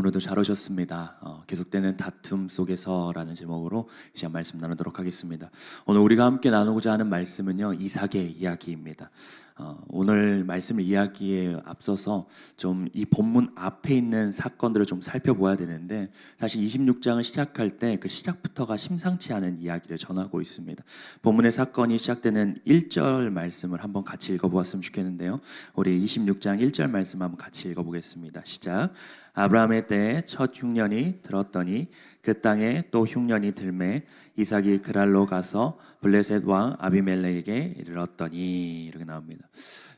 오늘도 잘 오셨습니다. 계속되는 다툼 속에서라는 제목으로 이 시간 말씀 나누도록 하겠습니다. 오늘 우리가 함께 나누고자 하는 말씀은요, 이삭의 이야기입니다. 오늘 말씀을 이야기에 앞서서 좀 이 본문 앞에 있는 사건들을 좀 살펴보아야 되는데, 사실 26장을 시작할 때 그 시작부터가 심상치 않은 이야기를 전하고 있습니다. 본문의 사건이 시작되는 1절 말씀을 한번 같이 읽어보았으면 좋겠는데요. 우리 26장 1절 말씀 한번 같이 읽어보겠습니다. 시작. 아브라함의 때에 첫 흉년이 들었더니 그 땅에 또 흉년이 들매 이삭이 그랄로 가서 블레셋 왕 아비멜렉에게 이르렀더니, 이렇게 나옵니다.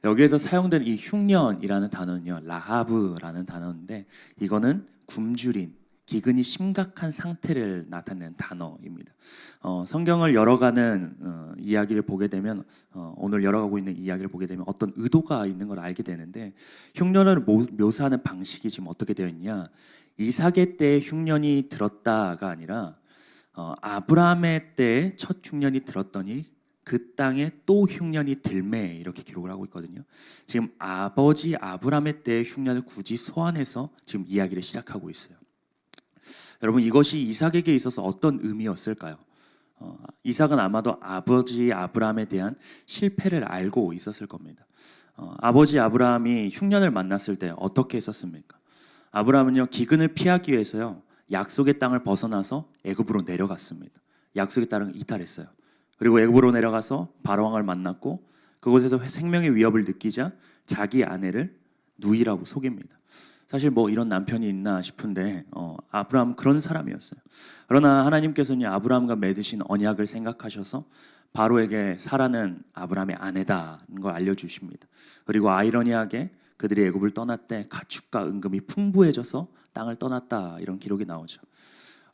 여기에서 사용된 이 흉년이라는 단어는요, 라하브라는 단어인데, 이거는 굶주린, 기근이 심각한 상태를 나타내는 단어입니다. 성경을 열어가는 이야기를 보게 되면, 오늘 열어가고 있는 이야기를 보게 되면 어떤 의도가 있는 걸 알게 되는데, 흉년을 묘사하는 방식이 지금 어떻게 되어 있냐, 이삭의 때에 흉년이 들었다가 아니라 아브라함의 때에 첫 흉년이 들었더니 그 땅에 또 흉년이 들매, 이렇게 기록을 하고 있거든요. 지금 아버지 아브라함의 때의 흉년을 굳이 소환해서 지금 이야기를 시작하고 있어요. 여러분, 이것이 이삭에게 있어서 어떤 의미였을까요? 이삭은 아마도 아버지 아브라함에 대한 실패를 알고 있었을 겁니다. 아버지 아브라함이 흉년을 만났을 때 어떻게 했었습니까? 아브라함은요, 기근을 피하기 위해서요, 약속의 땅을 벗어나서 애굽으로 내려갔습니다. 약속의 땅을 이탈했어요. 그리고 애굽으로 내려가서 바로왕을 만났고, 그곳에서 생명의 위협을 느끼자 자기 아내를 누이라고 속입니다. 사실 뭐 이런 남편이 있나 싶은데 아브라함은 그런 사람이었어요. 그러나 하나님께서는 아브라함과 맺으신 언약을 생각하셔서 바로에게 사라는 아브라함의 아내다는 걸 알려주십니다. 그리고 아이러니하게 그들이 애굽을 떠났대 가축과 은금이 풍부해져서 땅을 떠났다, 이런 기록이 나오죠.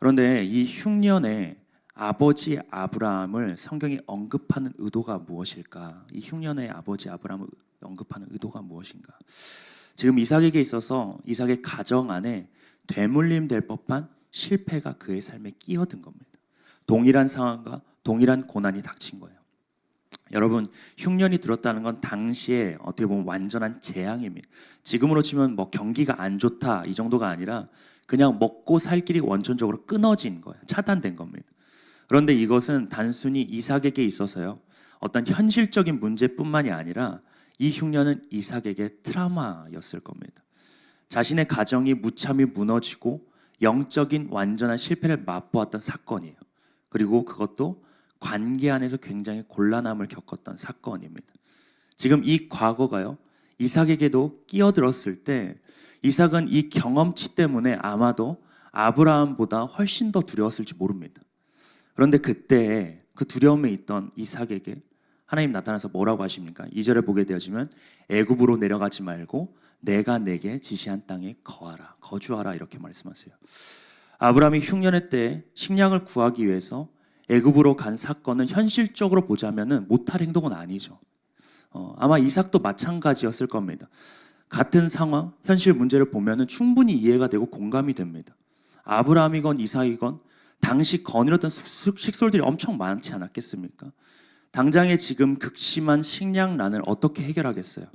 그런데 이 흉년에 아버지 아브라함을 성경이 언급하는 의도가 무엇일까? 이 흉년의 아버지 아브라함을 언급하는 의도가 무엇인가? 지금 이삭에게 있어서 이삭의 가정 안에 되물림 될 법한 실패가 그의 삶에 끼어든 겁니다. 동일한 상황과 동일한 고난이 닥친 거예요. 여러분, 흉년이 들었다는 건 당시에 어떻게 보면 완전한 재앙입니다. 지금으로 치면 뭐 경기가 안 좋다, 이 정도가 아니라 그냥 먹고 살 길이 원천적으로 끊어진 거예요. 차단된 겁니다. 그런데 이것은 단순히 이삭에게 있어서요, 어떤 현실적인 문제뿐만이 아니라 이 흉년은 이삭에게 트라우마였을 겁니다. 자신의 가정이 무참히 무너지고 영적인 완전한 실패를 맛보았던 사건이에요. 그리고 그것도 관계 안에서 굉장히 곤란함을 겪었던 사건입니다. 지금 이 과거가요, 이삭에게도 끼어들었을 때 이삭은 이 경험치 때문에 아마도 아브라함보다 훨씬 더 두려웠을지 모릅니다. 그런데 그때 그 두려움에 있던 이삭에게 하나님 나타나서 뭐라고 하십니까? 2절에 보게 되어지면 애굽으로 내려가지 말고 내가 내게 지시한 땅에 거주하라, 이렇게 말씀하세요. 아브라함이 흉년의 때에 식량을 구하기 위해서 애굽으로 간 사건은 현실적으로 보자면은 못할 행동은 아니죠. 아마 이삭도 마찬가지였을 겁니다. 같은 상황, 현실 문제를 보면은 충분히 이해가 되고 공감이 됩니다. 아브라함이건 이삭이건 당시 거느렸던 식솔들이 엄청 많지 않았겠습니까? 당장에 지금 극심한 식량난을 어떻게 해결하겠어요?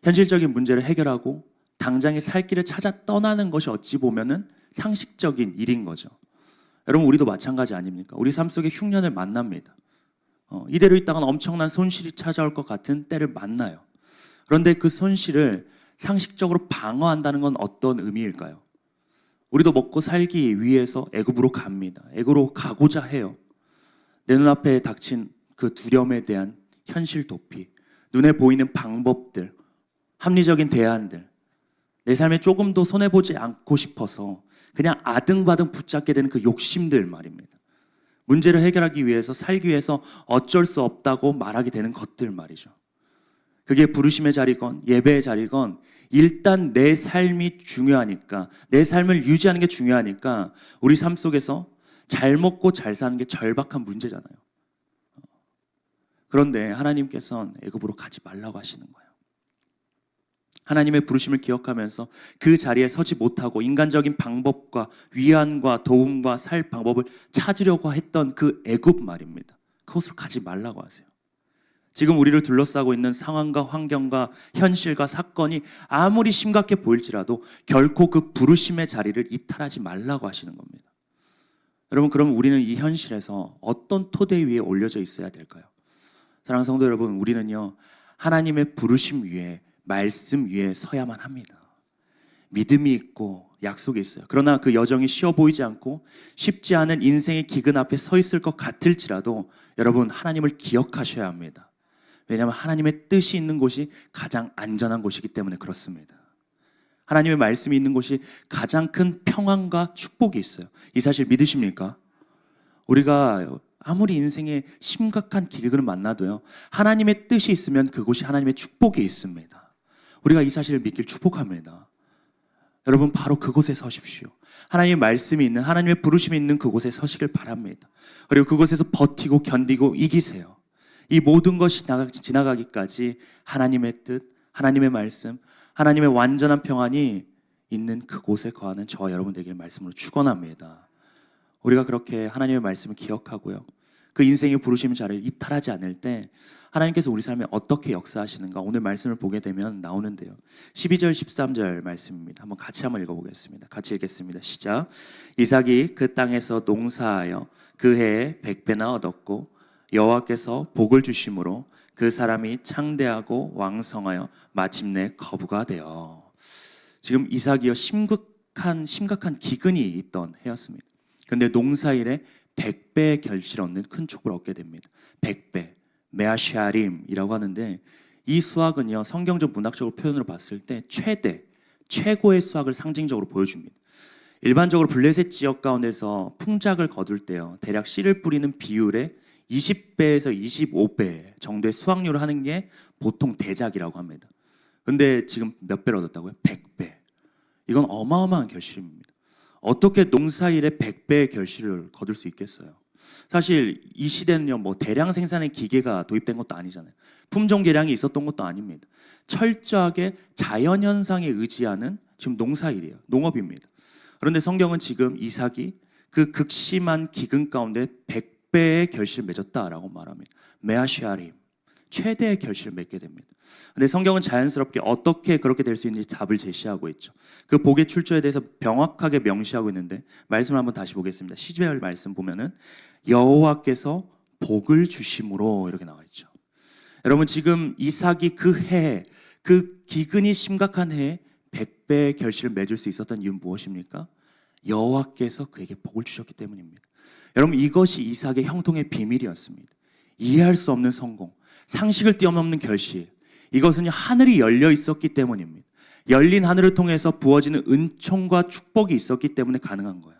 현실적인 문제를 해결하고 당장의 살 길을 찾아 떠나는 것이 어찌 보면은 상식적인 일인 거죠. 여러분, 우리도 마찬가지 아닙니까? 우리 삶 속에 흉년을 만납니다. 이대로 있다가는 엄청난 손실이 찾아올 것 같은 때를 만나요. 그런데 그 손실을 상식적으로 방어한다는 건 어떤 의미일까요? 우리도 먹고 살기 위해서 애굽으로 갑니다. 애굽으로 가고자 해요. 내 눈앞에 닥친 그 두려움에 대한 현실 도피, 눈에 보이는 방법들, 합리적인 대안들, 내 삶에 조금 더 손해보지 않고 싶어서 그냥 아등바등 붙잡게 되는 그 욕심들 말입니다. 문제를 해결하기 위해서, 살기 위해서 어쩔 수 없다고 말하게 되는 것들 말이죠. 그게 부르심의 자리건 예배의 자리건 일단 내 삶이 중요하니까, 내 삶을 유지하는 게 중요하니까 우리 삶 속에서 잘 먹고 잘 사는 게 절박한 문제잖아요. 그런데 하나님께서는 애굽으로 가지 말라고 하시는 거예요. 하나님의 부르심을 기억하면서 그 자리에 서지 못하고 인간적인 방법과 위안과 도움과 살 방법을 찾으려고 했던 그 애굽 말입니다. 그곳으로 가지 말라고 하세요. 지금 우리를 둘러싸고 있는 상황과 환경과 현실과 사건이 아무리 심각해 보일지라도 결코 그 부르심의 자리를 이탈하지 말라고 하시는 겁니다. 여러분, 그럼 우리는 이 현실에서 어떤 토대 위에 올려져 있어야 될까요? 사랑하는 성도 여러분, 우리는요, 하나님의 부르심 위에, 말씀 위에 서야만 합니다. 믿음이 있고 약속이 있어요. 그러나 그 여정이 쉬워 보이지 않고 쉽지 않은 인생의 기근 앞에 서 있을 것 같을지라도 여러분, 하나님을 기억하셔야 합니다. 왜냐하면 하나님의 뜻이 있는 곳이 가장 안전한 곳이기 때문에 그렇습니다. 하나님의 말씀이 있는 곳이 가장 큰 평안과 축복이 있어요. 이 사실 믿으십니까? 우리가 아무리 인생에 심각한 기근을 만나도요, 하나님의 뜻이 있으면 그곳이 하나님의 축복이 있습니다. 우리가 이 사실을 믿길 축복합니다. 여러분, 바로 그곳에 서십시오. 하나님의 말씀이 있는, 하나님의 부르심이 있는 그곳에 서시길 바랍니다. 그리고 그곳에서 버티고 견디고 이기세요. 이 모든 것이 지나가기까지 하나님의 뜻, 하나님의 말씀, 하나님의 완전한 평안이 있는 그곳에 거하는 저와 여러분 되길 말씀으로 축원합니다. 우리가 그렇게 하나님의 말씀을 기억하고요, 그 인생의 부르심 자리를 이탈하지 않을 때 하나님께서 우리 삶에 어떻게 역사하시는가 오늘 말씀을 보게 되면 나오는데요. 12절 13절 말씀입니다. 한번 읽어보겠습니다. 같이 읽겠습니다. 시작. 이삭이 그 땅에서 농사하여 그 해에 100배나 얻었고 여호와께서 복을 주심으로 그 사람이 창대하고 왕성하여 마침내 거부가 되어. 지금 이삭이요, 심각한 기근이 있던 해였습니다. 그런데 농사일에 100배의 결실을 얻는 큰 축복을 얻게 됩니다. 100배, 메아샤림이라고 하는데, 이 수확은요, 성경적 문학적으로 표현으로 봤을 때 최고의 수확을 상징적으로 보여줍니다. 일반적으로 블레셋 지역 가운데서 풍작을 거둘 때요, 대략 씨를 뿌리는 비율의 20배에서 25배 정도의 수확률을 하는 게 보통 대작이라고 합니다. 그런데 지금 몇 배를 얻었다고요? 100배. 이건 어마어마한 결실입니다. 어떻게 농사일에 100배의 결실을 거둘 수 있겠어요? 사실 이 시대는요, 뭐 대량 생산의 기계가 도입된 것도 아니잖아요. 품종 개량이 있었던 것도 아닙니다. 철저하게 자연 현상에 의지하는 지금 농사일이에요. 농업입니다. 그런데 성경은 지금 이삭이 그 극심한 기근 가운데 100배의 결실을 맺었다라고 말합니다. 메아시아림, 최대의 결실을 맺게 됩니다. 근데 성경은 자연스럽게 어떻게 그렇게 될 수 있는지 답을 제시하고 있죠. 그 복의 출처에 대해서 명확하게 명시하고 있는데, 말씀을 한번 다시 보겠습니다. 12절 말씀 보면은 여호와께서 복을 주심으로 이렇게 나와 있죠. 여러분, 지금 이삭이 그 해에, 그 기근이 심각한 해에 100배의 결실을 맺을 수 있었던 이유는 무엇입니까? 여호와께서 그에게 복을 주셨기 때문입니다. 여러분, 이것이 이삭의 형통의 비밀이었습니다. 이해할 수 없는 성공, 상식을 뛰어넘는 결실, 이것은 하늘이 열려 있었기 때문입니다. 열린 하늘을 통해서 부어지는 은총과 축복이 있었기 때문에 가능한 거예요.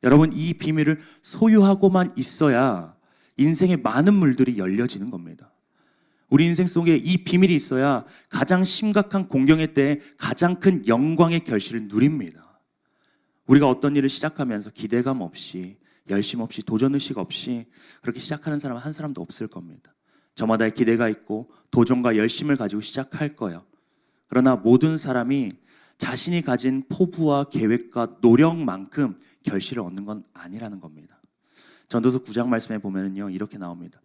여러분, 이 비밀을 소유하고만 있어야 인생의 많은 물들이 열려지는 겁니다. 우리 인생 속에 이 비밀이 있어야 가장 심각한 공경의 때에 가장 큰 영광의 결실을 누립니다. 우리가 어떤 일을 시작하면서 기대감 없이, 열심 없이, 도전의식 없이 그렇게 시작하는 사람은 한 사람도 없을 겁니다. 저마다의 기대가 있고 도전과 열심을 가지고 시작할 거예요. 그러나 모든 사람이 자신이 가진 포부와 계획과 노력만큼 결실을 얻는 건 아니라는 겁니다. 전도서 9장 말씀에 보면은요, 이렇게 나옵니다.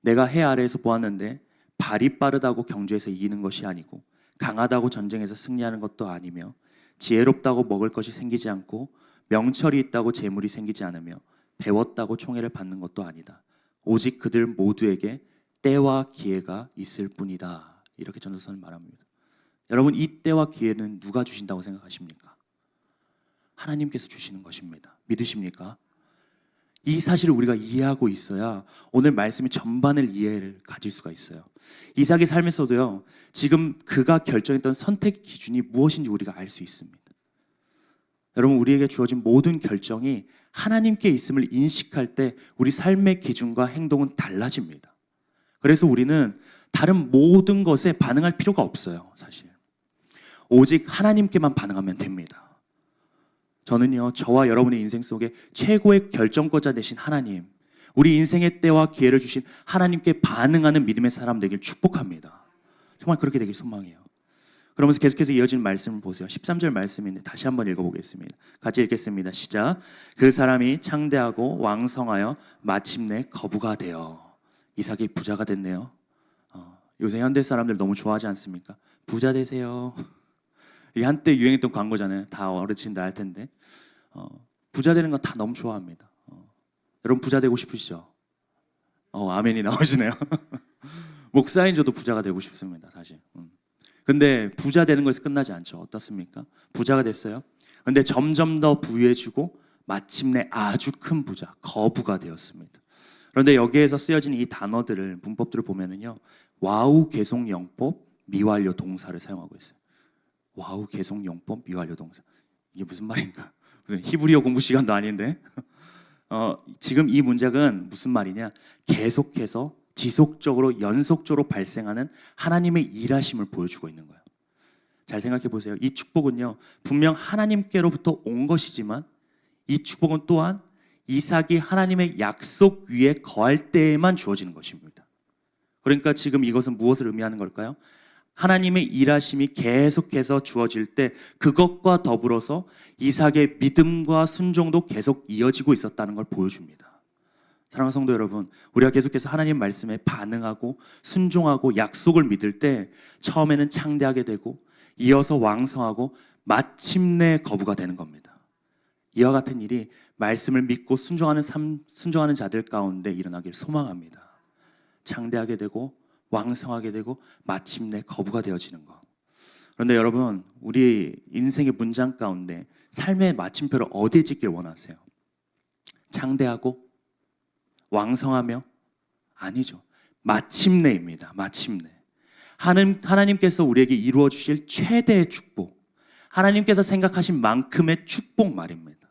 내가 해 아래에서 보았는데 발이 빠르다고 경주에서 이기는 것이 아니고 강하다고 전쟁에서 승리하는 것도 아니며 지혜롭다고 먹을 것이 생기지 않고 명철이 있다고 재물이 생기지 않으며 배웠다고 총애를 받는 것도 아니다. 오직 그들 모두에게 때와 기회가 있을 뿐이다. 이렇게 전도서는 말합니다. 여러분, 이 때와 기회는 누가 주신다고 생각하십니까? 하나님께서 주시는 것입니다. 믿으십니까? 이 사실을 우리가 이해하고 있어야 오늘 말씀의 전반을 이해를 가질 수가 있어요. 이삭의 삶에서도요, 지금 그가 결정했던 선택 기준이 무엇인지 우리가 알 수 있습니다. 여러분, 우리에게 주어진 모든 결정이 하나님께 있음을 인식할 때 우리 삶의 기준과 행동은 달라집니다. 그래서 우리는 다른 모든 것에 반응할 필요가 없어요. 사실 오직 하나님께만 반응하면 됩니다. 저는요, 저와 여러분의 인생 속에 최고의 결정권자 되신 하나님, 우리 인생의 때와 기회를 주신 하나님께 반응하는 믿음의 사람 되길 축복합니다. 정말 그렇게 되길 소망해요. 그러면서 계속해서 이어지는 말씀을 보세요. 13절 말씀인데 다시 한번 읽어보겠습니다. 같이 읽겠습니다. 시작. 그 사람이 창대하고 왕성하여 마침내 거부가 되어. 이삭이 부자가 됐네요. 요새 현대 사람들 너무 좋아하지 않습니까? 부자 되세요. 이게 한때 유행했던 광고잖아요. 다 어르신들 알 텐데 부자 되는 거 다 너무 좋아합니다. 여러분 부자 되고 싶으시죠? 아멘이 나오시네요. 목사인 저도 부자가 되고 싶습니다, 사실. 근데 부자 되는 것에서 끝나지 않죠. 어떻습니까? 부자가 됐어요. 근데 점점 더 부유해지고 마침내 아주 큰 부자, 거부가 되었습니다. 그런데 여기에서 쓰여진 이 단어들을, 문법들을 보면은요, 와우 계속용법 미완료 동사를 사용하고 있어요. 와우 계속용법 미완료 동사. 이게 무슨 말인가? 무슨 히브리어 공부 시간도 아닌데. 지금 이 문장은 무슨 말이냐? 계속해서 지속적으로 연속적으로 발생하는 하나님의 일하심을 보여주고 있는 거예요. 잘 생각해 보세요. 이 축복은요, 분명 하나님께로부터 온 것이지만 이 축복은 또한 이삭이 하나님의 약속 위에 거할 때에만 주어지는 것입니다. 그러니까 지금 이것은 무엇을 의미하는 걸까요? 하나님의 일하심이 계속해서 주어질 때 그것과 더불어서 이삭의 믿음과 순종도 계속 이어지고 있었다는 걸 보여줍니다. 사랑하는 성도 여러분, 우리가 계속해서 하나님 말씀에 반응하고 순종하고 약속을 믿을 때 처음에는 창대하게 되고 이어서 왕성하고 마침내 거부가 되는 겁니다. 이와 같은 일이 말씀을 믿고 순종하는 자들 가운데 일어나길 소망합니다. 창대하게 되고 왕성하게 되고 마침내 거부가 되어지는 것. 그런데 여러분, 우리 인생의 문장 가운데 삶의 마침표를 어디에 찍길 원하세요? 창대하고 왕성하며? 아니죠. 마침내입니다. 마침내. 하나님께서 우리에게 이루어 주실 최대의 축복, 하나님께서 생각하신 만큼의 축복 말입니다.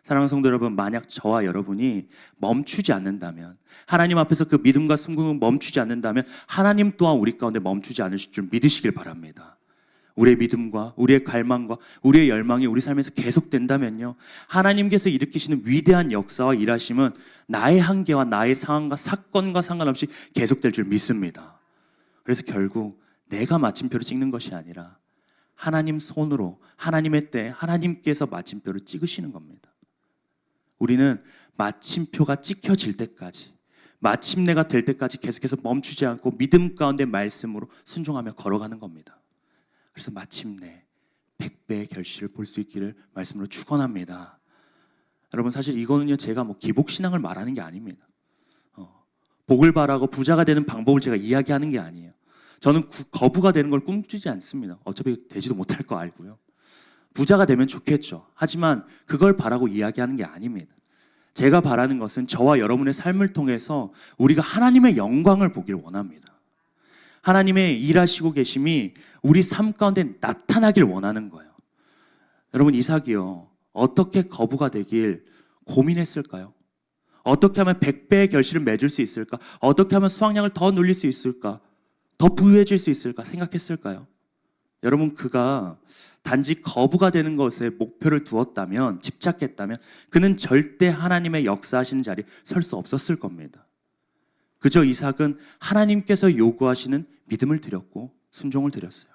사랑하는 성도 여러분, 만약 저와 여러분이 멈추지 않는다면, 하나님 앞에서 그 믿음과 순종을 멈추지 않는다면 하나님 또한 우리 가운데 멈추지 않으실 줄 믿으시길 바랍니다. 우리의 믿음과 우리의 갈망과 우리의 열망이 우리 삶에서 계속된다면요, 하나님께서 일으키시는 위대한 역사와 일하심은 나의 한계와 나의 상황과 사건과 상관없이 계속될 줄 믿습니다. 그래서 결국 내가 마침표를 찍는 것이 아니라 하나님 손으로 하나님의 때에 하나님께서 마침표를 찍으시는 겁니다. 우리는 마침표가 찍혀질 때까지, 마침내가 될 때까지 계속해서 멈추지 않고 믿음 가운데 말씀으로 순종하며 걸어가는 겁니다. 그래서 마침내 100배의 결실을 볼 수 있기를 말씀으로 축원합니다. 여러분, 사실 이거는요, 제가 기복신앙을 말하는 게 아닙니다. 복을 바라고 부자가 되는 방법을 제가 이야기하는 게 아니에요. 저는 거부가 되는 걸 꿈꾸지 않습니다. 어차피 되지도 못할 거 알고요. 부자가 되면 좋겠죠. 하지만 그걸 바라고 이야기하는 게 아닙니다. 제가 바라는 것은 저와 여러분의 삶을 통해서 우리가 하나님의 영광을 보길 원합니다. 하나님의 일하시고 계심이 우리 삶 가운데 나타나길 원하는 거예요. 여러분, 이삭이요, 어떻게 거부가 되길 고민했을까요? 어떻게 하면 100배의 결실을 맺을 수 있을까? 어떻게 하면 수확량을 더 늘릴 수 있을까? 더 부유해질 수 있을까 생각했을까요? 여러분, 그가 단지 거부가 되는 것에 목표를 두었다면, 집착했다면 그는 절대 하나님의 역사하시는 자리에 설 수 없었을 겁니다. 그저 이삭은 하나님께서 요구하시는 믿음을 드렸고 순종을 드렸어요.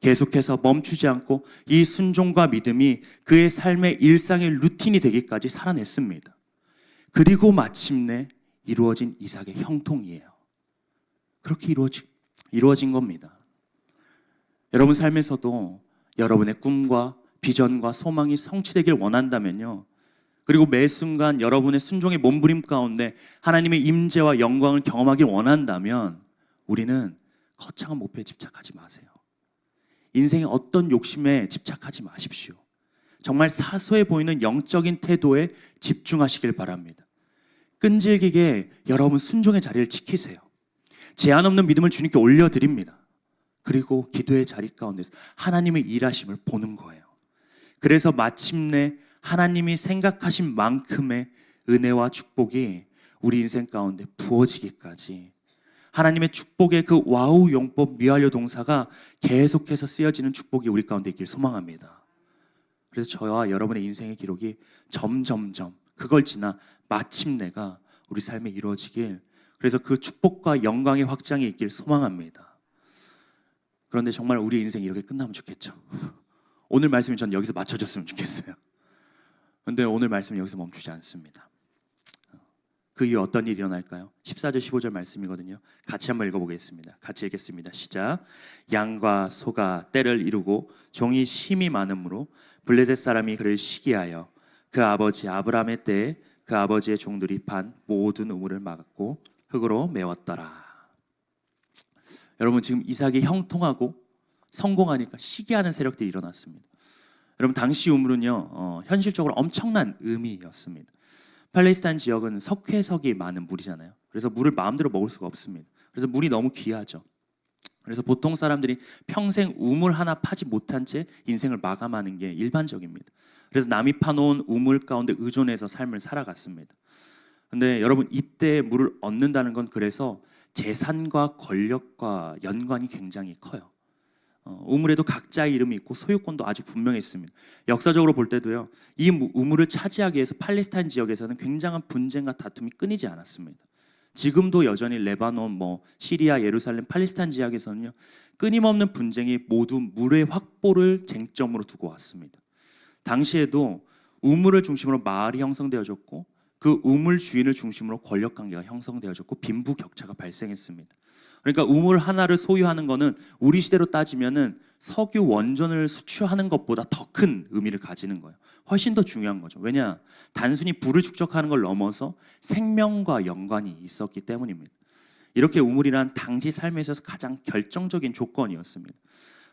계속해서 멈추지 않고 이 순종과 믿음이 그의 삶의 일상의 루틴이 되기까지 살아냈습니다. 그리고 마침내 이루어진 이삭의 형통이에요. 그렇게 이루어진 겁니다. 여러분 삶에서도 여러분의 꿈과 비전과 소망이 성취되길 원한다면요, 그리고 매 순간 여러분의 순종의 몸부림 가운데 하나님의 임재와 영광을 경험하길 원한다면 우리는 거창한 목표에 집착하지 마세요. 인생의 어떤 욕심에 집착하지 마십시오. 정말 사소해 보이는 영적인 태도에 집중하시길 바랍니다. 끈질기게 여러분 순종의 자리를 지키세요. 제한 없는 믿음을 주님께 올려드립니다. 그리고 기도의 자리 가운데서 하나님의 일하심을 보는 거예요. 그래서 마침내 하나님이 생각하신 만큼의 은혜와 축복이 우리 인생 가운데 부어지기까지 하나님의 축복의 그 와우 용법 미완료 동사가 계속해서 쓰여지는 축복이 우리 가운데 있길 소망합니다. 그래서 저와 여러분의 인생의 기록이 점점점 그걸 지나 마침내가 우리 삶에 이루어지길, 그래서 그 축복과 영광의 확장이 있길 소망합니다. 그런데 정말 우리 인생이 이렇게 끝나면 좋겠죠. 오늘 말씀이 전 여기서 맞춰졌으면 좋겠어요. 그런데 오늘 말씀은 여기서 멈추지 않습니다. 그 이후 어떤 일이 일어날까요? 14절 15절 말씀이거든요. 같이 한번 읽어보겠습니다. 같이 읽겠습니다. 시작. 양과 소가 떼를 이루고 종이 심이 많으므로 블레셋 사람이 그를 시기하여 그 아버지 아브라함의 때에 그 아버지의 종들이 판 모든 우물을 막았고 흙으로 메웠더라. 여러분, 지금 이삭이 형통하고 성공하니까 시기하는 세력들이 일어났습니다. 여러분, 당시 우물은요 현실적으로 엄청난 의미였습니다. 팔레스타인 지역은 석회석이 많은 물이잖아요. 그래서 물을 마음대로 먹을 수가 없습니다. 그래서 물이 너무 귀하죠. 그래서 보통 사람들이 평생 우물 하나 파지 못한 채 인생을 마감하는 게 일반적입니다. 그래서 남이 파놓은 우물 가운데 의존해서 삶을 살아갔습니다. 근데 여러분, 이때 물을 얻는다는 건 그래서 재산과 권력과 연관이 굉장히 커요. 우물에도 각자의 이름이 있고 소유권도 아주 분명했습니다. 역사적으로 볼 때도요, 이 우물을 차지하기 위해서 팔레스타인 지역에서는 굉장한 분쟁과 다툼이 끊이지 않았습니다. 지금도 여전히 레바논, 시리아, 예루살렘, 팔레스타인 지역에서는요 끊임없는 분쟁이 모두 물의 확보를 쟁점으로 두고 왔습니다. 당시에도 우물을 중심으로 마을이 형성되어졌고 그 우물 주인을 중심으로 권력관계가 형성되어졌고 빈부격차가 발생했습니다. 그러니까 우물 하나를 소유하는 것은 우리 시대로 따지면은 석유 원전을 수출하는 것보다 더 큰 의미를 가지는 거예요. 훨씬 더 중요한 거죠. 왜냐? 단순히 부를 축적하는 걸 넘어서 생명과 연관이 있었기 때문입니다. 이렇게 우물이란 당시 삶에 있어서 가장 결정적인 조건이었습니다.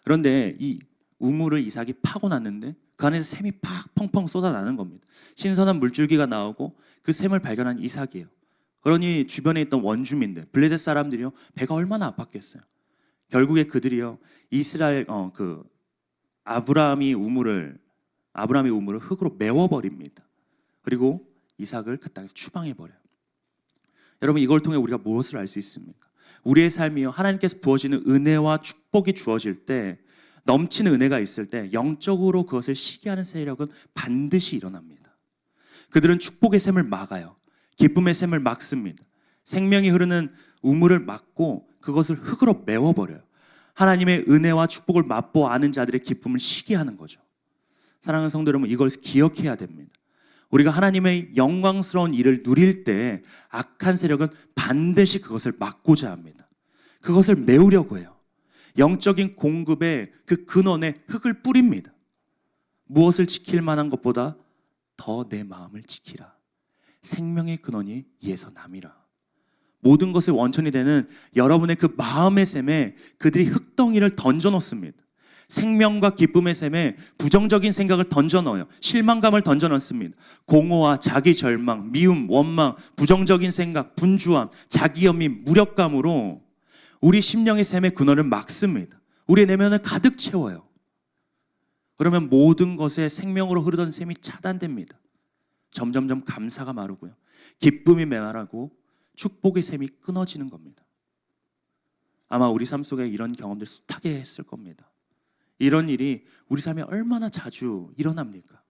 그런데 이 우물을 이삭이 파고 났는데 그 안에서 샘이 팍 펑펑 쏟아나는 겁니다. 신선한 물줄기가 나오고 그 샘을 발견한 이삭이에요. 그러니 주변에 있던 원주민들, 블레셋 사람들이요 배가 얼마나 아팠겠어요. 결국에 그들이요 이스라엘 아브라함이 우물을 흙으로 메워버립니다. 그리고 이삭을 그 땅에서 추방해버려요. 여러분, 이걸 통해 우리가 무엇을 알 수 있습니까? 우리의 삶이요 하나님께서 부어지는 은혜와 축복이 주어질 때, 넘치는 은혜가 있을 때 영적으로 그것을 시기하는 세력은 반드시 일어납니다. 그들은 축복의 샘을 막아요. 기쁨의 샘을 막습니다. 생명이 흐르는 우물을 막고 그것을 흙으로 메워버려요. 하나님의 은혜와 축복을 맛보아 아는 자들의 기쁨을 시기하는 거죠. 사랑하는 성도 여러분, 이걸 기억해야 됩니다. 우리가 하나님의 영광스러운 일을 누릴 때 악한 세력은 반드시 그것을 막고자 합니다. 그것을 메우려고 해요. 영적인 공급의 그 근원에 흙을 뿌립니다. 무엇을 지킬 만한 것보다 더 내 마음을 지키라. 생명의 근원이 이에서 남이라. 모든 것의 원천이 되는 여러분의 그 마음의 샘에 그들이 흙덩이를 던져놓습니다. 생명과 기쁨의 샘에 부정적인 생각을 던져넣어요. 실망감을 던져넣습니다. 공허와 자기 절망, 미움, 원망, 부정적인 생각, 분주함, 자기연민, 무력감으로 우리 심령의 샘의 근원을 막습니다. 우리의 내면을 가득 채워요. 그러면 모든 것에 생명으로 흐르던 샘이 차단됩니다. 점점점 감사가 마르고요, 기쁨이 메말하고 축복의 샘이 끊어지는 겁니다. 아마 우리 삶 속에 이런 경험들 숱하게 했을 겁니다. 이런 일이 우리 삶에 얼마나 자주 일어납니까?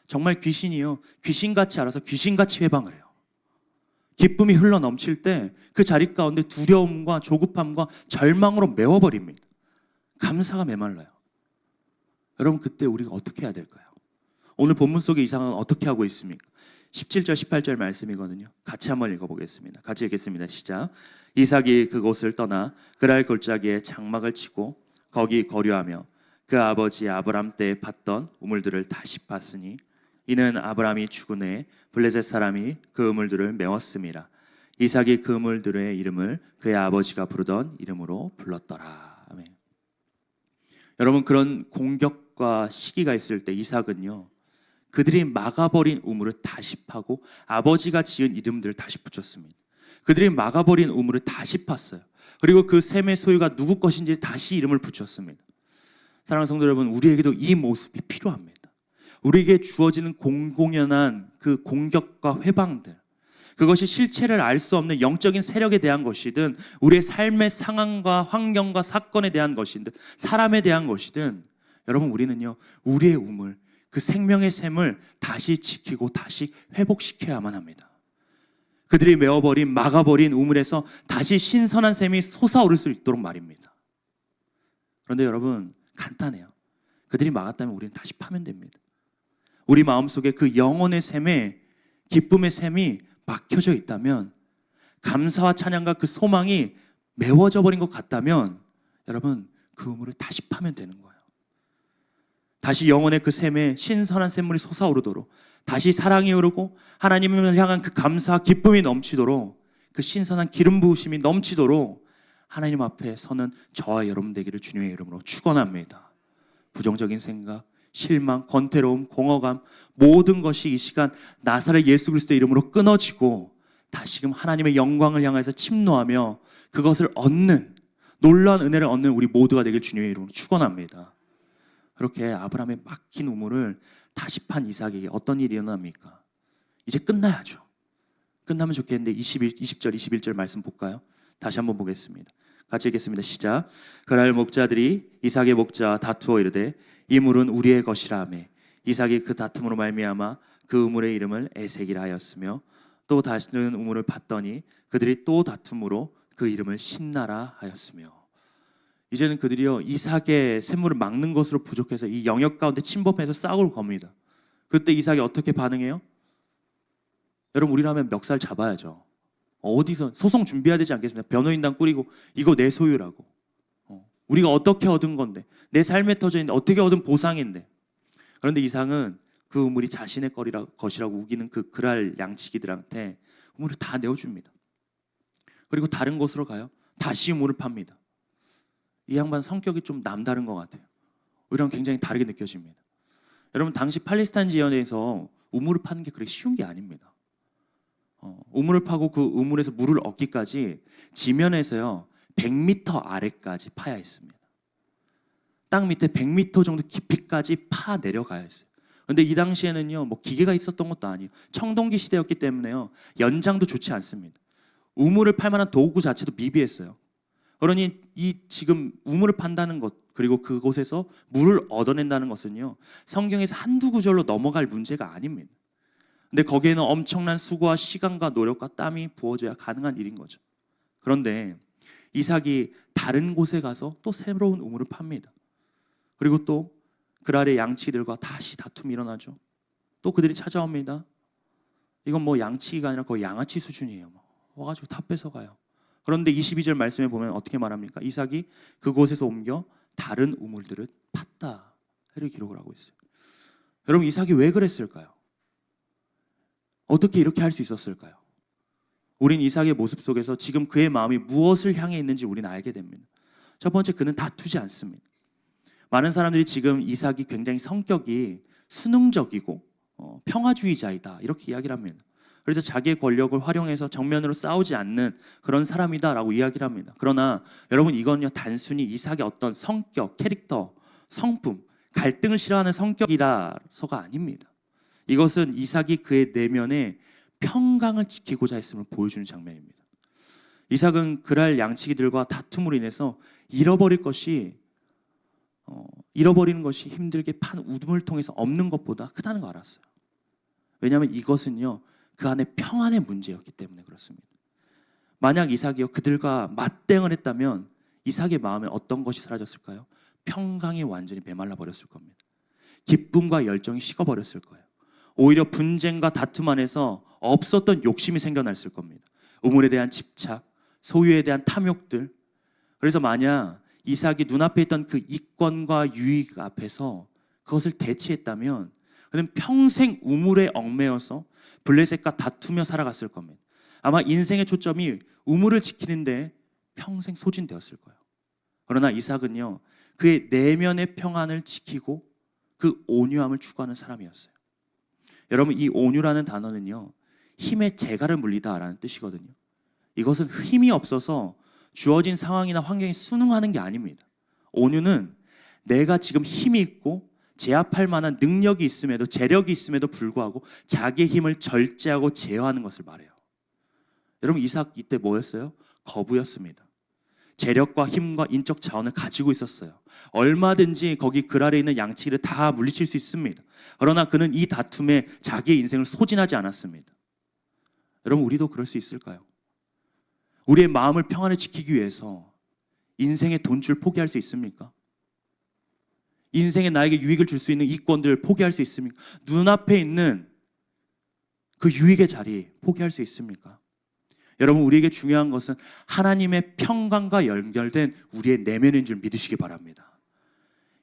정말 귀신이요 귀신같이 알아서 귀신같이 회방을 해요. 기쁨이 흘러 넘칠 때 그 자리 가운데 두려움과 조급함과 절망으로 메워버립니다. 감사가 메말라요. 여러분, 그때 우리가 어떻게 해야 될까요? 오늘 본문 속의 이삭은 어떻게 하고 있습니까? 17절 18절 말씀이거든요. 같이 한번 읽어보겠습니다. 같이 읽겠습니다. 시작. 이삭이 그곳을 떠나 그랄 골짜기에 장막을 치고 거기 거류하며 그 아버지 아브람 때에 팠던 우물들을 다시 팠으니 이는 아브람이 죽은 후에 블레셋 사람이 그 우물들을 메웠음이라. 이삭이 그 우물들의 이름을 그의 아버지가 부르던 이름으로 불렀더라. 아멘. 여러분, 그런 공격과 시기가 있을 때 이삭은요 그들이 막아버린 우물을 다시 파고 아버지가 지은 이름들을 다시 붙였습니다. 그들이 막아버린 우물을 다시 팠어요. 그리고 그 샘의 소유가 누구 것인지 다시 이름을 붙였습니다. 사랑하는 성도 여러분, 우리에게도 이 모습이 필요합니다. 우리에게 주어지는 공공연한 그 공격과 회방들, 그것이 실체를 알 수 없는 영적인 세력에 대한 것이든 우리의 삶의 상황과 환경과 사건에 대한 것이든 사람에 대한 것이든, 여러분, 우리는요 우리의 우물, 그 생명의 샘을 다시 지키고 다시 회복시켜야만 합니다. 그들이 메워버린 막아버린 우물에서 다시 신선한 샘이 솟아오를 수 있도록 말입니다. 그런데 여러분, 간단해요. 그들이 막았다면 우리는 다시 파면 됩니다. 우리 마음속에 그 영혼의 샘에, 기쁨의 샘이 막혀져 있다면, 감사와 찬양과 그 소망이 메워져 버린 것 같다면 여러분 그 우물을 다시 파면 되는 거예요. 다시 영혼의 그 샘에 신선한 샘물이 솟아오르도록, 다시 사랑이 흐르고 하나님을 향한 그 감사와 기쁨이 넘치도록, 그 신선한 기름 부으심이 넘치도록 하나님 앞에 서는 저와 여러분 되기를 주님의 이름으로 축원합니다. 부정적인 생각, 실망, 권태로움, 공허감, 모든 것이 이 시간 나사렛 예수 그리스도의 이름으로 끊어지고 다시금 하나님의 영광을 향해서 침노하며 그것을 얻는, 놀라운 은혜를 얻는 우리 모두가 되길 주님의 이름으로 축원합니다. 그렇게 아브라함의 막힌 우물을 다시 판 이삭에게 어떤 일이 일어납니까? 이제 끝나야죠. 끝나면 좋겠는데 20절 21절 말씀 볼까요? 다시 한번 보겠습니다. 같이 읽겠습니다. 시작. 그날 목자들이 이삭의 목자와 다투어 이르되 이 물은 우리의 것이라 하매 이삭이 그 다툼으로 말미암아 그 우물의 이름을 에색이라 하였으며 또 다시는 우물을 팠더니 그들이 또 다툼으로 그 이름을 심나라 하였으며. 이제는 그들이요 이삭의 샘물을 막는 것으로 부족해서 이 영역 가운데 침범해서 싸울 겁니다. 그때 이삭이 어떻게 반응해요? 여러분 우리라면 멱살 잡아야죠. 어디서 소송 준비해야 되지 않겠습니까? 변호인단 꾸리고 이거 내 소유라고. 우리가 어떻게 얻은 건데, 내 삶에 터져 있는데 어떻게 얻은 보상인데. 그런데 이삭은 그 우물이 자신의 것이라고 우기는 그 그랄 양치기들한테 우물을 다 내어줍니다. 그리고 다른 곳으로 가요. 다시 우물을 팝니다. 이 양반 성격이 좀 남다른 것 같아요. 우리랑 굉장히 다르게 느껴집니다. 여러분 당시 팔레스타인 지역에서 우물을 파는 게 그렇게 쉬운 게 아닙니다. 우물을 파고 그 우물에서 물을 얻기까지 지면에서요 100m 아래까지 파야 했습니다. 땅 밑에 100m 정도 깊이까지 파 내려가야 했어요. 그런데 이 당시에는요 뭐 기계가 있었던 것도 아니에요. 청동기 시대였기 때문에요 연장도 좋지 않습니다. 우물을 팔 만한 도구 자체도 미비했어요. 그러니 이 지금 우물을 판다는 것, 그리고 그곳에서 물을 얻어낸다는 것은요 성경에서 한두 구절로 넘어갈 문제가 아닙니다. 근데 거기에는 엄청난 수고와 시간과 노력과 땀이 부어져야 가능한 일인 거죠. 그런데 이삭이 다른 곳에 가서 또 새로운 우물을 팝니다. 그리고 또 그랄의 양치기들과 다시 다툼이 일어나죠. 또 그들이 찾아옵니다. 이건 뭐 양치기가 아니라 거의 양아치 수준이에요. 와가지고 다 뺏어가요. 그런데 22절 말씀에 보면 어떻게 말합니까? 이삭이 그곳에서 옮겨 다른 우물들을 팠다를 기록을 하고 있어요. 여러분 이삭이 왜 그랬을까요? 어떻게 이렇게 할 수 있었을까요? 우린 이삭의 모습 속에서 지금 그의 마음이 무엇을 향해 있는지 우리는 알게 됩니다. 첫 번째, 그는 다투지 않습니다. 많은 사람들이 지금 이삭이 굉장히 성격이 수능적이고 평화주의자이다 이렇게 이야기를 합니다. 그래서 자기의 권력을 활용해서 정면으로 싸우지 않는 그런 사람이다라고 이야기를 합니다. 그러나 여러분 이건요 단순히 이삭의 어떤 성격, 캐릭터, 성품, 갈등을 싫어하는 성격이라서가 아닙니다. 이것은 이삭이 그의 내면에 평강을 지키고자 했음을 보여주는 장면입니다. 이삭은 그랄 양치기들과 다툼으로 인해서 잃어버리는 것이 힘들게 판 우물을 통해서 없는 것보다 크다는 걸 알았어요. 왜냐하면 이것은요 그 안에 평안의 문제였기 때문에 그렇습니다. 만약 이삭이요 그들과 맞대응을 했다면 이삭의 마음에 어떤 것이 사라졌을까요? 평강이 완전히 메말라 버렸을 겁니다. 기쁨과 열정이 식어버렸을 거예요. 오히려 분쟁과 다툼 안에서 없었던 욕심이 생겨났을 겁니다. 우물에 대한 집착, 소유에 대한 탐욕들. 그래서 만약 이삭이 눈앞에 있던 그 이권과 유익 앞에서 그것을 대체했다면 그는 평생 우물에 얽매여서 블레셋과 다투며 살아갔을 겁니다. 아마 인생의 초점이 우물을 지키는데 평생 소진되었을 거예요. 그러나 이삭은요 그의 내면의 평안을 지키고 그 온유함을 추구하는 사람이었어요. 여러분 이 온유라는 단어는요 힘의 재갈을 물리다라는 뜻이거든요. 이것은 힘이 없어서 주어진 상황이나 환경에 순응하는 게 아닙니다. 온유는 내가 지금 힘이 있고 제압할 만한 능력이 있음에도, 재력이 있음에도 불구하고 자기의 힘을 절제하고 제어하는 것을 말해요. 여러분 이삭 이때 뭐였어요? 거부였습니다. 재력과 힘과 인적 자원을 가지고 있었어요. 얼마든지 거기 그 아래에 있는 양치기를 다 물리칠 수 있습니다. 그러나 그는 이 다툼에 자기의 인생을 소진하지 않았습니다. 여러분 우리도 그럴 수 있을까요? 우리의 마음을 평안을 지키기 위해서 인생의 돈줄 포기할 수 있습니까? 인생에 나에게 유익을 줄 수 있는 이권들을 포기할 수 있습니까? 눈앞에 있는 그 유익의 자리 포기할 수 있습니까? 여러분, 우리에게 중요한 것은 하나님의 평강과 연결된 우리의 내면인 줄 믿으시기 바랍니다.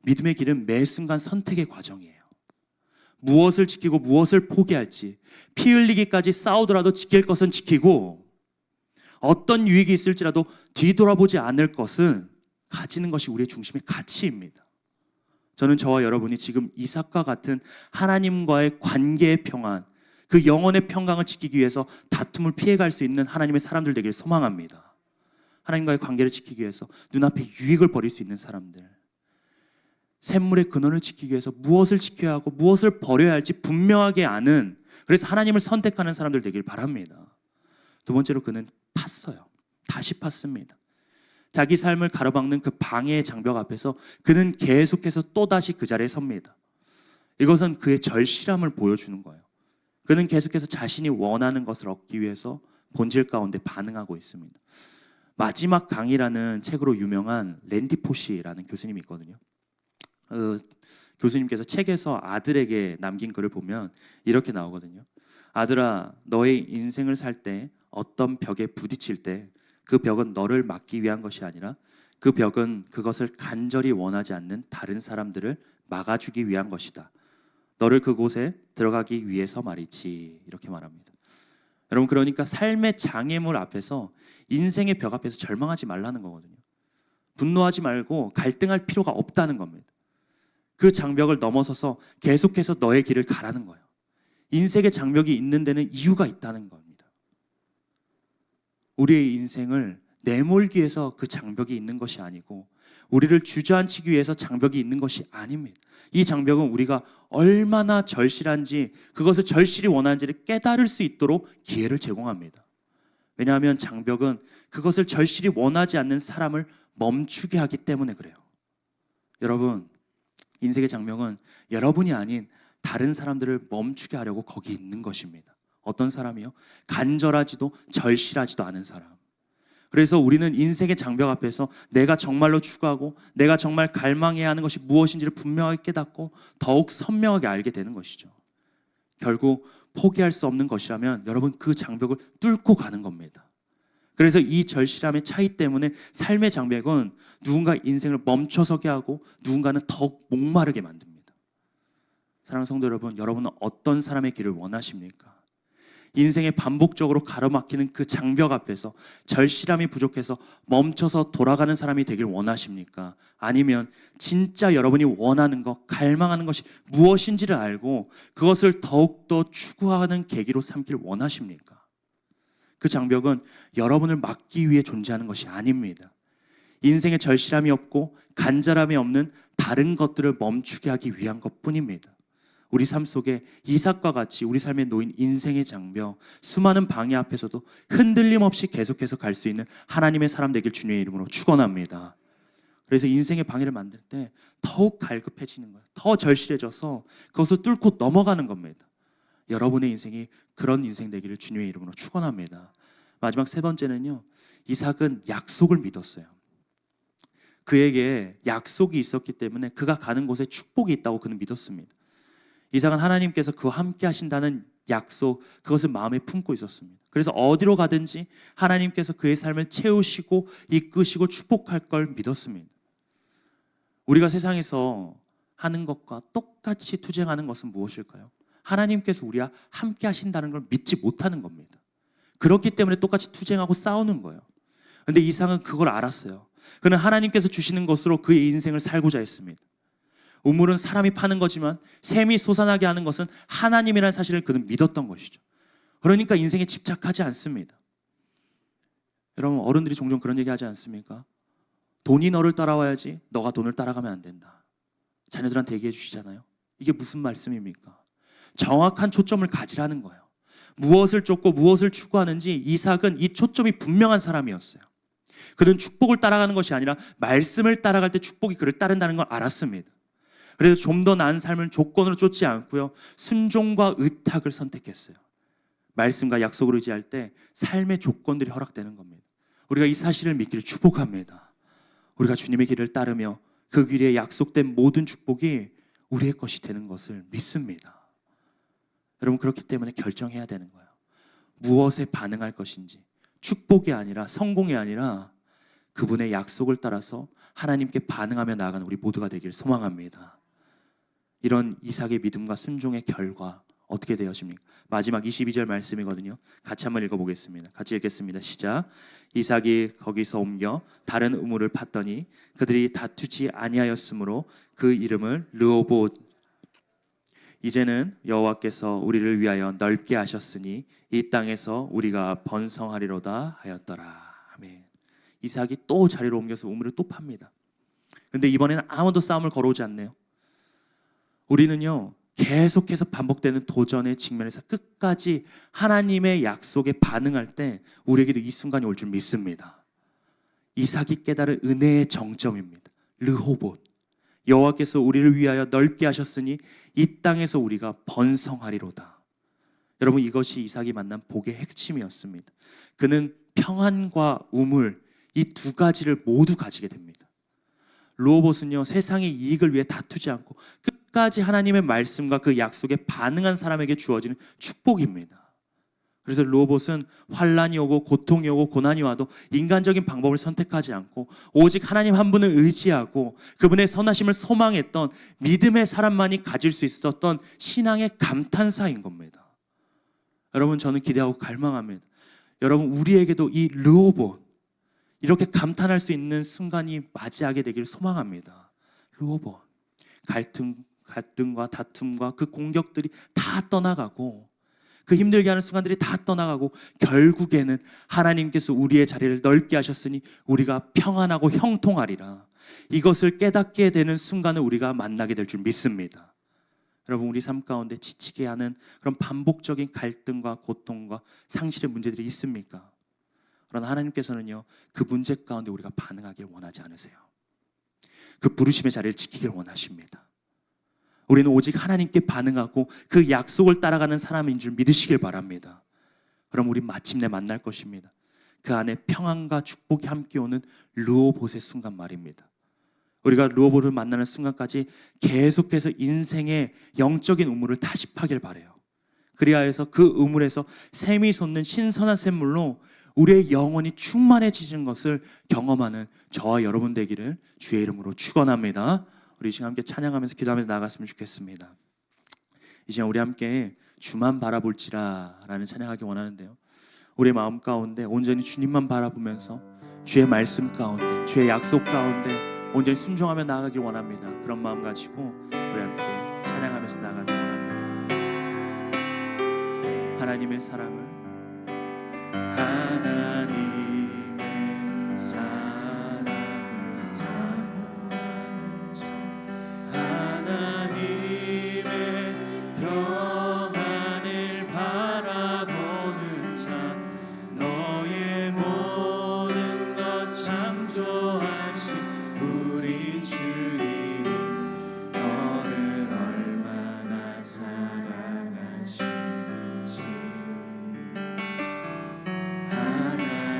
믿음의 길은 매 순간 선택의 과정이에요. 무엇을 지키고 무엇을 포기할지, 피 흘리기까지 싸우더라도 지킬 것은 지키고, 어떤 유익이 있을지라도 뒤돌아보지 않을 것은 가지는 것이 우리의 중심의 가치입니다. 저는 저와 여러분이 지금 이삭과 같은 하나님과의 관계의 평안, 그 영혼의 평강을 지키기 위해서 다툼을 피해갈 수 있는 하나님의 사람들 되기를 소망합니다. 하나님과의 관계를 지키기 위해서 눈앞에 유익을 버릴 수 있는 사람들, 샘물의 근원을 지키기 위해서 무엇을 지켜야 하고 무엇을 버려야 할지 분명하게 아는, 그래서 하나님을 선택하는 사람들 되길 바랍니다. 두 번째로 그는 팠어요. 다시 팠습니다. 자기 삶을 가로막는 그 방해의 장벽 앞에서 그는 계속해서 또다시 그 자리에 섭니다. 이것은 그의 절실함을 보여주는 거예요. 그는 계속해서 자신이 원하는 것을 얻기 위해서 본질 가운데 반응하고 있습니다. 마지막 강이라는 책으로 유명한 랜디 포시라는 교수님이 있거든요. 교수님께서 책에서 아들에게 남긴 글을 보면 이렇게 나오거든요. 아들아, 너의 인생을 살 때 어떤 벽에 부딪힐 때 그 벽은 너를 막기 위한 것이 아니라 그 벽은 그것을 간절히 원하지 않는 다른 사람들을 막아주기 위한 것이다. 너를 그곳에 들어가기 위해서 말이지. 이렇게 말합니다. 여러분, 그러니까 삶의 장애물 앞에서, 인생의 벽 앞에서 절망하지 말라는 거거든요. 분노하지 말고 갈등할 필요가 없다는 겁니다. 그 장벽을 넘어서서 계속해서 너의 길을 가라는 거예요. 인생의 장벽이 있는 데는 이유가 있다는 겁니다. 우리의 인생을 내몰기 위해서 그 장벽이 있는 것이 아니고, 우리를 주저앉히기 위해서 장벽이 있는 것이 아닙니다. 이 장벽은 우리가 얼마나 절실한지, 그것을 절실히 원하는지를 깨달을 수 있도록 기회를 제공합니다. 왜냐하면 장벽은 그것을 절실히 원하지 않는 사람을 멈추게 하기 때문에 그래요. 여러분, 인생의 장벽은 여러분이 아닌 다른 사람들을 멈추게 하려고 거기 있는 것입니다. 어떤 사람이요? 간절하지도 절실하지도 않은 사람. 그래서 우리는 인생의 장벽 앞에서 내가 정말로 추구하고 내가 정말 갈망해야 하는 것이 무엇인지를 분명하게 깨닫고 더욱 선명하게 알게 되는 것이죠. 결국 포기할 수 없는 것이라면 여러분, 그 장벽을 뚫고 가는 겁니다. 그래서 이 절실함의 차이 때문에 삶의 장벽은 누군가 인생을 멈춰서게 하고 누군가는 더욱 목마르게 만듭니다. 사랑하는 성도 여러분, 여러분은 어떤 사람의 길을 원하십니까? 인생에 반복적으로 가로막히는 그 장벽 앞에서 절실함이 부족해서 멈춰서 돌아가는 사람이 되길 원하십니까? 아니면 진짜 여러분이 원하는 것, 갈망하는 것이 무엇인지를 알고 그것을 더욱더 추구하는 계기로 삼길 원하십니까? 그 장벽은 여러분을 막기 위해 존재하는 것이 아닙니다. 인생에 절실함이 없고 간절함이 없는 다른 것들을 멈추게 하기 위한 것뿐입니다. 우리 삶 속에 이삭과 같이 우리 삶에 놓인 인생의 장벽, 수많은 방해 앞에서도 흔들림 없이 계속해서 갈 수 있는 하나님의 사람 되길 주님의 이름으로 축원합니다. 그래서 인생의 방해를 만들 때 더욱 갈급해지는 거예요. 더 절실해져서 그것을 뚫고 넘어가는 겁니다. 여러분의 인생이 그런 인생 되기를 주님의 이름으로 축원합니다. 마지막 세 번째는요, 이삭은 약속을 믿었어요. 그에게 약속이 있었기 때문에 그가 가는 곳에 축복이 있다고 그는 믿었습니다. 이삭은 하나님께서 그와 함께 하신다는 약속, 그것을 마음에 품고 있었습니다. 그래서 어디로 가든지 하나님께서 그의 삶을 채우시고 이끄시고 축복할 걸 믿었습니다. 우리가 세상에서 하는 것과 똑같이 투쟁하는 것은 무엇일까요? 하나님께서 우리와 함께 하신다는 걸 믿지 못하는 겁니다. 그렇기 때문에 똑같이 투쟁하고 싸우는 거예요. 그런데 이삭은 그걸 알았어요. 그는 하나님께서 주시는 것으로 그의 인생을 살고자 했습니다. 우물은 사람이 파는 거지만 샘이 솟아나게 하는 것은 하나님이라는 사실을 그는 믿었던 것이죠. 그러니까 인생에 집착하지 않습니다. 여러분, 어른들이 종종 그런 얘기 하지 않습니까? 돈이 너를 따라와야지 너가 돈을 따라가면 안 된다. 자녀들한테 얘기해 주시잖아요. 이게 무슨 말씀입니까? 정확한 초점을 가지라는 거예요. 무엇을 쫓고 무엇을 추구하는지 이삭은 이 초점이 분명한 사람이었어요. 그는 축복을 따라가는 것이 아니라 말씀을 따라갈 때 축복이 그를 따른다는 걸 알았습니다. 그래서 좀 더 나은 삶을 조건으로 쫓지 않고요, 순종과 의탁을 선택했어요. 말씀과 약속을 의지할 때 삶의 조건들이 허락되는 겁니다. 우리가 이 사실을 믿기를 축복합니다. 우리가 주님의 길을 따르며 그 길에 약속된 모든 축복이 우리의 것이 되는 것을 믿습니다. 여러분 그렇기 때문에 결정해야 되는 거예요. 무엇에 반응할 것인지. 축복이 아니라 성공이 아니라 그분의 약속을 따라서 하나님께 반응하며 나아가는 우리 모두가 되길 소망합니다. 이런 이삭의 믿음과 순종의 결과 어떻게 되었습니까? 마지막 22절 말씀이거든요. 같이 한번 읽어보겠습니다. 같이 읽겠습니다. 시작. 이삭이 거기서 옮겨 다른 우물을 팠더니 그들이 다투지 아니하였으므로 그 이름을 르호봇. 이제는 여호와께서 우리를 위하여 넓게 하셨으니 이 땅에서 우리가 번성하리로다 하였더라. 아멘. 이삭이 또 자리로 옮겨서 우물을 또 팝니다. 근데 이번에는 아무도 싸움을 걸어오지 않네요. 우리는요 계속해서 반복되는 도전의 직면에서 끝까지 하나님의 약속에 반응할 때 우리에게도 이 순간이 올 줄 믿습니다. 이삭이 깨달은 은혜의 정점입니다. 르호봇. 여호와께서 우리를 위하여 넓게 하셨으니 이 땅에서 우리가 번성하리로다. 여러분 이것이 이삭이 만난 복의 핵심이었습니다. 그는 평안과 우물 이 두 가지를 모두 가지게 됩니다. 르호봇은요 세상의 이익을 위해 다투지 않고 끝까지 하나님의 말씀과 그 약속에 반응한 사람에게 주어지는 축복입니다. 그래서 르호봇은 환난이 오고 고통이 오고 고난이 와도 인간적인 방법을 선택하지 않고 오직 하나님 한 분을 의지하고 그분의 선하심을 소망했던 믿음의 사람만이 가질 수 있었던 신앙의 감탄사인 겁니다. 여러분 저는 기대하고 갈망합니다. 여러분 우리에게도 이 르호봇 이렇게 감탄할 수 있는 순간이 맞이하게 되기를 소망합니다. 르호봇. 갈등과 다툼과 그 공격들이 다 떠나가고 그 힘들게 하는 순간들이 다 떠나가고 결국에는 하나님께서 우리의 자리를 넓게 하셨으니 우리가 평안하고 형통하리라. 이것을 깨닫게 되는 순간을 우리가 만나게 될 줄 믿습니다. 여러분 우리 삶 가운데 지치게 하는 그런 반복적인 갈등과 고통과 상실의 문제들이 있습니까? 그러나 하나님께서는요 그 문제 가운데 우리가 반응하길 원하지 않으세요. 그 부르심의 자리를 지키길 원하십니다. 우리는 오직 하나님께 반응하고 그 약속을 따라가는 사람인 줄 믿으시길 바랍니다. 그럼 우리 마침내 만날 것입니다. 그 안에 평안과 축복이 함께 오는 르호봇의 순간 말입니다. 우리가 르호봇을 만나는 순간까지 계속해서 인생의 영적인 우물을 다시 파길 바라요. 그리하여서 그 우물에서 샘이 솟는 신선한 샘물로 우리의 영혼이 충만해지는 것을 경험하는 저와 여러분 되기를 주의 이름으로 축원합니다. 우리 지금 함께 찬양하면서 기도하면서 나아갔으면 좋겠습니다. 이 시간 우리 함께 주만 바라볼지라 라는 찬양하기 원하는데요, 우리의 마음 가운데 온전히 주님만 바라보면서 주의 말씀 가운데 주의 약속 가운데 온전히 순종하며 나아가길 원합니다. 그런 마음 가지고 우리 함께 찬양하면서 나아가길 원합니다. 하나님의 사랑을 하나님의 사랑을 사모하는 자, 하나님의 평안을 바라보는 자, 너의 모든 것 창조하신 우리 주님이 너를 얼마나 사랑하시는지. 하나님의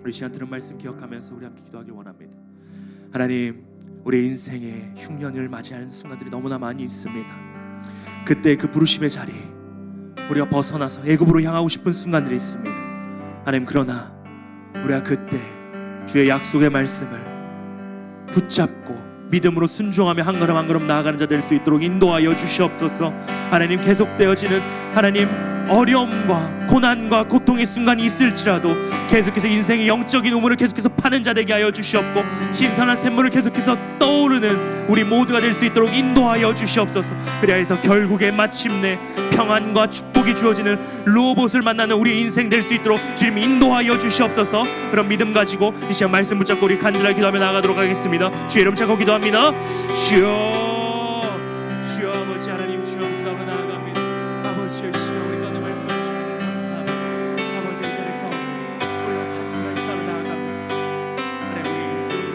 우리 시간 들은 말씀 기억하면서 우리 함께 기도하길 원합니다. 하나님, 우리 인생의 흉년을 맞이하는 순간들이 너무나 많이 있습니다. 그때 그 부르심의 자리 우리가 벗어나서 애굽으로 향하고 싶은 순간들이 있습니다. 하나님, 그러나 우리가 그때 주의 약속의 말씀을 붙잡고 믿음으로 순종하며 한 걸음 한 걸음 나아가는 자 될 수 있도록 인도하여 주시옵소서. 하나님, 계속되어지는 하나님 어려움과 고난과 고통의 순간이 있을지라도 계속해서 인생의 영적인 우물을 계속해서 파는 자 되게 하여 주시옵고, 신선한 샘물을 계속해서 떠오르는 우리 모두가 될 수 있도록 인도하여 주시옵소서. 그리하여서 결국에 마침내 평안과 축복이 주어지는 루오봇을 만나는 우리 인생 될 수 있도록 주님 인도하여 주시옵소서. 그런 믿음 가지고 이 시간 말씀 붙잡고 우리 간절하게 기도하며 나아가도록 하겠습니다. 주의 이름 찾고 기도합니다. 주여, 주여 아버지 하나님, 주여 기도하러 나아갑니다. 아버지의 시여 우리 가운데 말씀하신 주님 감사합니다. 아버지의 자리 가운데 우리가 간절하게 기도하며 나아갑니다. 하나님, 우리 인생이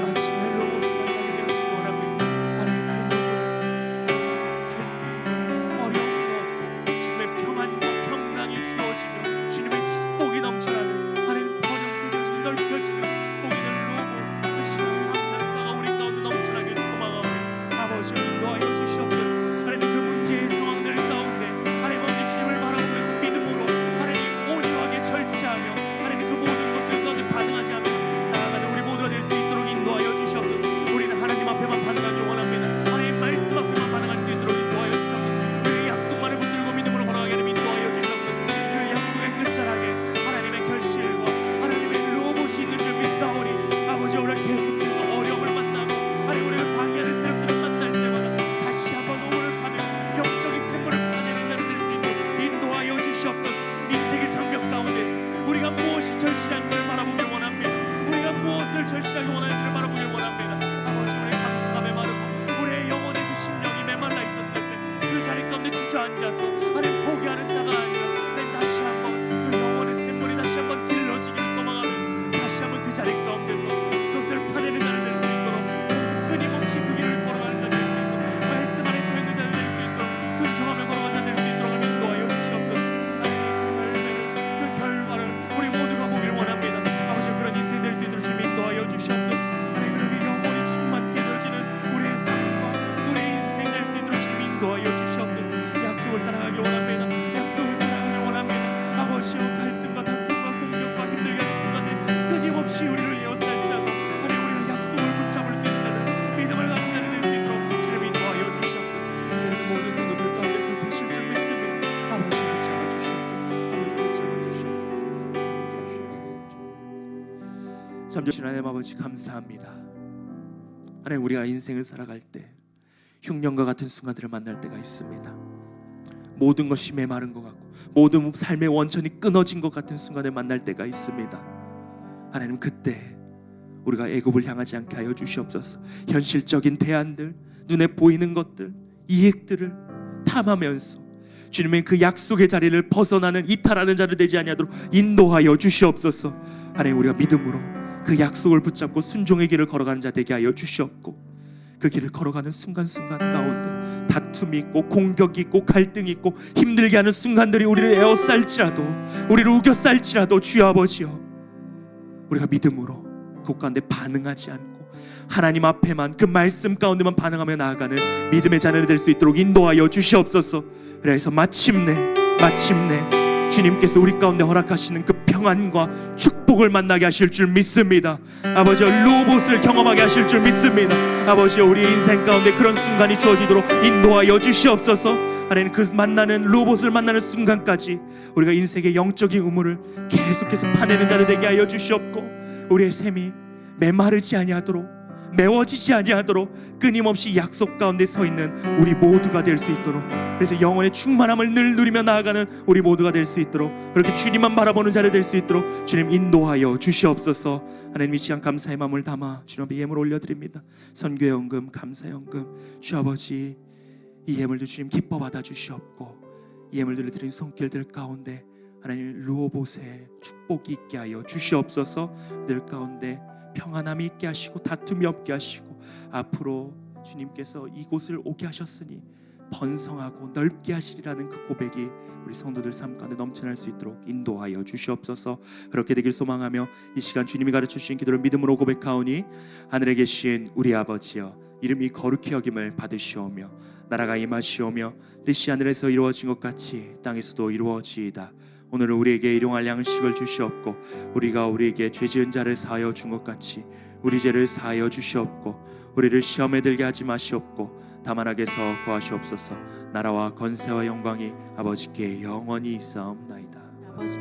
마침내 로봇을 만나게 되시기 원합니다. 하나님, 그 모든 어려움도 없고 주님의 평안과 평강이 주어지며 주님의 축복이 넘쳐나는 하나님 번영되어 넓혀지는 축복이 있는 로봇, 그 신앙의 감사가 우리 가운데 넘쳐나길 소망하오며 아버지 인도하여 주시옵소서. 하나님, 그 문제의 상황들 가운데 하나님 아버지 주님을 바라보면서 믿음으로 하나님 온유하게 절제하며 하나님 그 모든 것들 가운데 반응하지 않으며 나아가는 우리 모두가 될 수 있도록 인도하여 주시옵소서. 우리는 하나님 앞에만 반응하기를 원합니다. 하나님 말씀 앞에만 반응할 수 있도록 인도하여 주시옵소서. 그 약속만을 붙들고 믿음으로 걸어가게 되면 인도하여 주시옵소서. 그 약속의 끝자락에 하나님의 결실과 하나님의 로봇이 있는 줄 믿사오니 아버지, 우리가 계속해서 어려움을 만나고 하나님 우리를 방해하는 세력들을 만날 때마다 다시 한번 오물을 파는 영적인 샘물을 파내는 자를 될 수 있도록 인도하여 주시옵소서. 인생의 장벽 가운데서 우리가 무엇이 절실한지를 바라보길 원합니다. 우리가 무엇을 절실하게 원하는지를 바라보길 원합니다. 아버지, 우리의 감사함에 마르고 우리의 영혼의 그 심령이 메말라 있었을 때 그 자리 가운데 주저앉아서 하나님 포기하는 자가 아니라 하나님 다시 한번 그 영혼의 샘물이 다시 한번 길러지기를 소망하며 다시 한번 그 자리 가운데 서서 그것을 파내는 자를 될 수 있도록, 그래서 끊임없이 그 길을 걸어가는 자 될 수 있도록, 말씀 안에 서 있는 자들 될 수 있도록, 순종하며 걸어가는 자 될 수 있도록 하나님 인도하여 주시옵소서. 하나님, 그 열매를 그 결과를 우리 모두가 보길 원합니다. 아버지, 그런 인생 될 수 있도록 주님 인도하여 주시옵소서. 하나님, 그렇게 영혼이 충만케 되어지는 우리의 삶과 우리의 인생 될 수 있도록 주님 인도하여 주시옵소서. 약속을 따라가길 원합니다. 약속을 따라가길 원합니다. 아버지여, 갈등과 다툼과 공격과 힘들게 하는 순간들이 끊임없이 우리를 에워싸지않고 하나님 우리가 약속을 붙잡을 수 있는 자들, 믿음을 가진 자들 될 수 있도록 주님 인도하여 주시옵소서. 이제는 모든 성도들 가운데 그렇게 하실 줄 믿습니다. 아버지, 붙잡아 주시옵소서. 아버지, 붙잡아 주시옵소서. 주님 주시옵소서. 잠시 하나님 아버지 감사합니다. 하나님, 우리가 인생을 살아갈 때 흉년과 같은 순간들을 만날 때가 있습니다. 모든 것이 메마른 것 같고 모든 삶의 원천이 끊어진 것 같은 순간을 만날 때가 있습니다. 하나님, 그때 우리가 애굽을 향하지 않게 하여 주시옵소서. 현실적인 대안들, 눈에 보이는 것들, 이익들을 탐하면서 주님의 그 약속의 자리를 벗어나는 이탈하는 자를 되지 아니하도록 인도하여 주시옵소서. 하나님, 우리가 믿음으로 그 약속을 붙잡고 순종의 길을 걸어가는 자 되게 하여 주시옵고, 그 길을 걸어가는 순간순간 가운데 다툼이 있고 공격이 있고 갈등이 있고 힘들게 하는 순간들이 우리를 에워쌀지라도, 우리를 우겨쌀지라도 주여 아버지여, 우리가 믿음으로 그 가운데 반응하지 않고 하나님 앞에만, 그 말씀 가운데만 반응하며 나아가는 믿음의 자녀를 될 수 있도록 인도하여 주시옵소서. 그래서 마침내 주님께서 우리 가운데 허락하시는 그 평안과 축복을 만나게 하실 줄 믿습니다. 아버지, 로봇을 경험하게 하실 줄 믿습니다. 아버지, 우리 인생 가운데 그런 순간이 주어지도록 인도하여 주시옵소서. 하나님, 그 만나는 로봇을 만나는 순간까지 우리가 인생의 영적인 우물을 계속해서 파내는 자를 되게 하여 주시옵고, 우리의 셈이 메마르지 아니하도록, 메워지지 아니하도록 끊임없이 약속 가운데 서 있는 우리 모두가 될 수 있도록, 그래서 영혼의 충만함을 늘 누리며 나아가는 우리 모두가 될 수 있도록, 그렇게 주님만 바라보는 자를 될 수 있도록 주님 인도하여 주시옵소서. 하나님, 이 시간 감사의 마음을 담아 주님 앞에 예물 올려드립니다. 선교의 헌금, 감사의 헌금, 주 아버지, 이 예물도 주님 기뻐 받아 주시옵고, 이 예물들을 드린 손길들 가운데 하나님 루오봇의 축복이 있게 하여 주시옵소서. 늘 가운데 평안함이 있게 하시고 다툼이 없게 하시고, 앞으로 주님께서 이곳을 오게 하셨으니 번성하고 넓게 하시리라는 그 고백이 우리 성도들 삶 가운데 넘쳐날 수 있도록 인도하여 주시옵소서. 그렇게 되길 소망하며 이 시간 주님이 가르쳐 주신 기도를 믿음으로 고백하오니 하늘에 계신 우리 아버지여 이름이 거룩히 여김을 받으시오며 나라가 임하시오며 뜻이 하늘에서 이루어진 것 같이 땅에서도 이루어지이다. 오늘은 우리에게 일용할 양식을 주시옵고 우리가 우리에게 죄 지은 자를 사하여 준 것 같이 우리 죄를 사하여 주시옵고 우리를 시험에 들게 하지 마시옵고 다만 악에서 구하시옵소서. 나라와 권세와 영광이 아버지께 영원히 있사옵나이다. 아버지